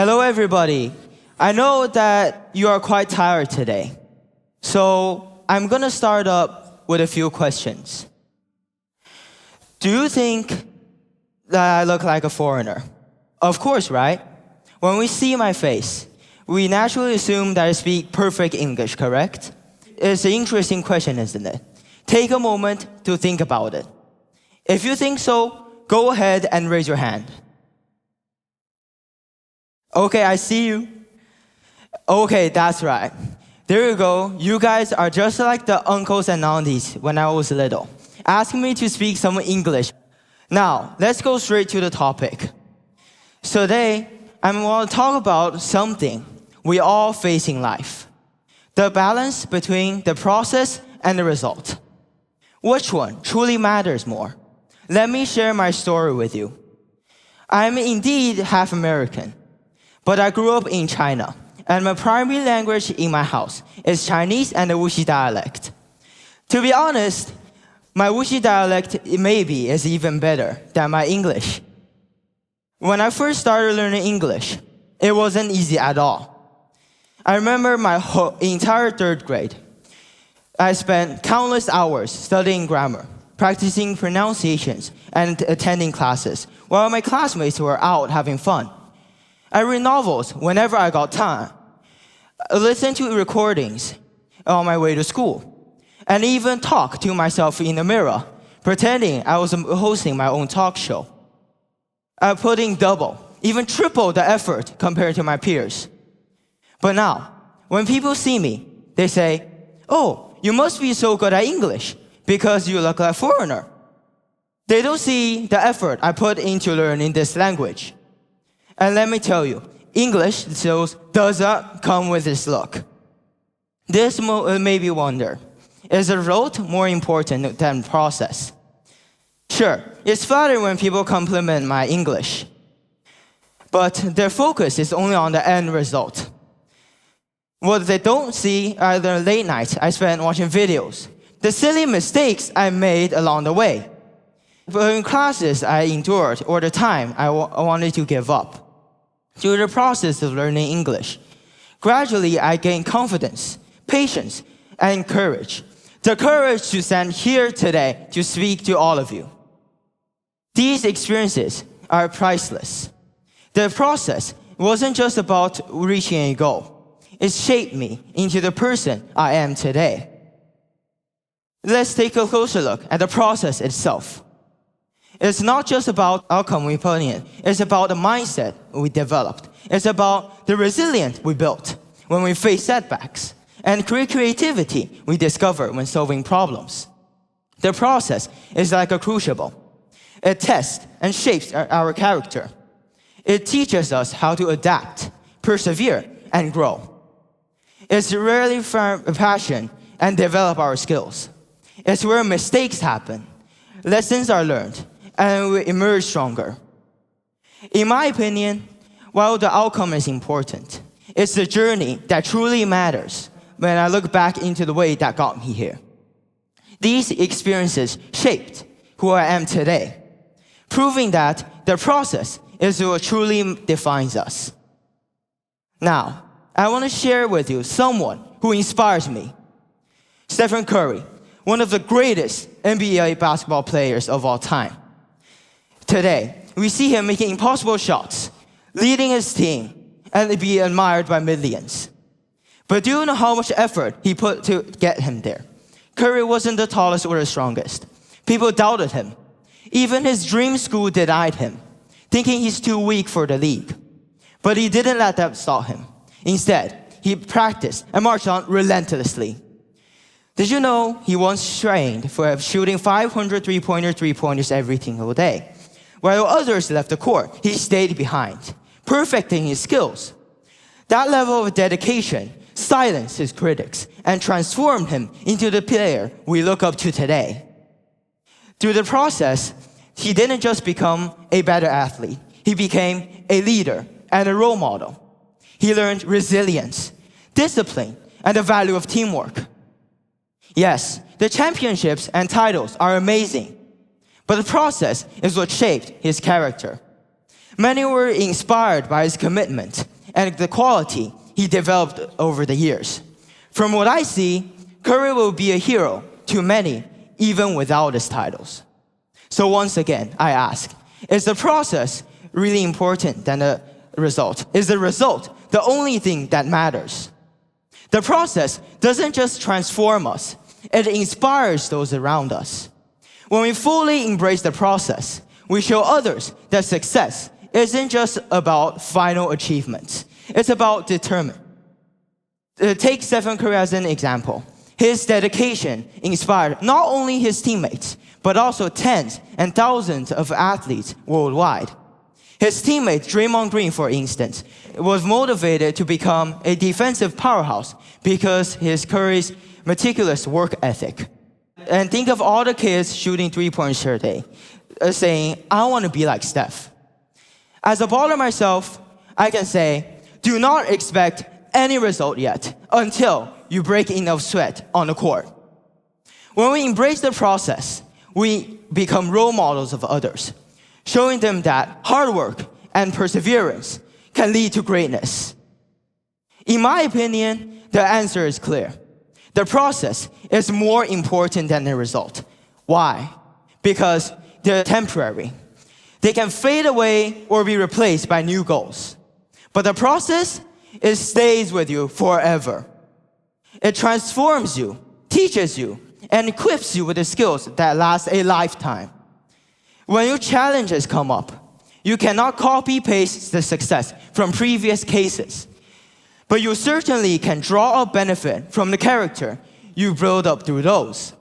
Hello, everybody. I know that you are quite tired today. So I'm going to start up with a few questions. Do you think that I look like a foreigner? Of course, right? When we see my face, we naturally assume that I speak perfect English, correct? It's an interesting question, isn't it? Take a moment to think about it. If you think so, go ahead and raise your hand. Okay, I see you. Okay, that's right. There you go. You guys are just like the uncles and aunties when I was little, asking me to speak some English. Now, let's go straight to the topic. So today, I want to talk about something we all face in life. The balance between the process and the result. Which one truly matters more? Let me share my story with you. I'm indeed half American, but I grew up in China, and my primary language in my house is Chinese and the Wuxi dialect. To be honest, my Wuxi dialect maybe is even better than my English. When I first started learning English, it wasn't easy at all. I remember my entire third grade. I spent countless hours studying grammar, practicing pronunciations, and attending classes, while my classmates were out having fun. I read novels whenever I got time. I listened to recordings on my way to school, and even talked to myself in the mirror, pretending I was hosting my own talk show. I put in double, even triple the effort compared to my peers. But now, when people see me, they say, "Oh, you must be so good at English because you look like a foreigner." They don't see the effort I put into learning this language. And let me tell you, English does not come with this look. This made me wonder, is the result more important than process? Sure, it's flattering when people compliment my English, but their focus is only on the end result. What they don't see are the late nights I spent watching videos, the silly mistakes I made along the way, the classes I endured, or the time I wanted to give up. Through the process of learning English, gradually I gained confidence, patience, and courage. The courage to stand here today to speak to all of you. These experiences are priceless. The process wasn't just about reaching a goal. It shaped me into the person I am today. Let's take a closer look at the process itself. It's not just about outcome we put in. It's about the mindset we developed. It's about the resilience we built when we face setbacks, and creativity we discover when solving problems. The process is like a crucible. It tests and shapes our character. It teaches us how to adapt, persevere, and grow. It's rarely from passion and develop our skills. It's where mistakes happen, lessons are learned, and we emerge stronger. In my opinion, while the outcome is important, it's the journey that truly matters when I look back into the way that got me here. These experiences shaped who I am today, proving that the process is what truly defines us. Now, I want to share with you someone who inspires me. Stephen Curry, one of the greatest NBA basketball players of all time. Today, we see him making impossible shots, leading his team, and be admired by millions. But do you know how much effort he put to get him there? Curry wasn't the tallest or the strongest. People doubted him. Even his dream school denied him, thinking he's too weak for the league. But he didn't let that stop him. Instead, he practiced and marched on relentlessly. Did you know he once trained for shooting 500 three-pointers every single day? While others left the court, he stayed behind, perfecting his skills. That level of dedication silenced his critics and transformed him into the player we look up to today. Through the process, he didn't just become a better athlete. He became a leader and a role model. He learned resilience, discipline, and the value of teamwork. Yes, the championships and titles are amazing, but the process is what shaped his character. Many were inspired by his commitment, and the quality he developed over the years. From what I see, Curry will be a hero to many, even without his titles. So once again, I ask, is the process really important than the result? Is the result the only thing that matters? The process doesn't just transform us, it inspires those around us. When we fully embrace the process, we show others that success isn't just about final achievements. It's about determination. Take Stephen Curry as an example. His dedication inspired not only his teammates, but also tens and thousands of athletes worldwide. His teammate, Draymond Green, for instance, was motivated to become a defensive powerhouse because his Curry's meticulous work ethic. And think of all the kids shooting three-pointers per day, saying, I want to be like Steph. As a baller myself, I can say, do not expect any result yet until you break enough sweat on the court. When we embrace the process, we become role models of others, showing them that hard work and perseverance can lead to greatness. In my opinion, the answer is clear. The process is more important than the result. Why? Because they're temporary. They can fade away or be replaced by new goals. But the process, it stays with you forever. It transforms you, teaches you, and equips you with the skills that last a lifetime. When your challenges come up, you cannot copy-paste the success from previous cases. But you certainly can draw a benefit from the character you build up through those.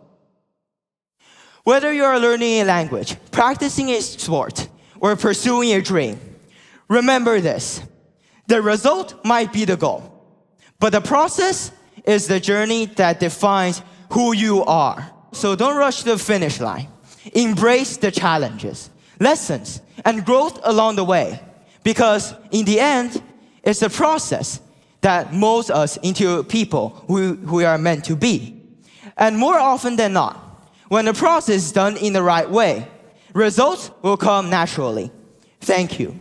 Whether you are learning a language, practicing a sport, or pursuing a dream, remember this. The result might be the goal, but the process is the journey that defines who you are. So don't rush to the finish line. Embrace the challenges, lessons, and growth along the way, because in the end, it's the process that molds us into people who we are meant to be. And more often than not, when the process is done in the right way, results will come naturally. Thank you.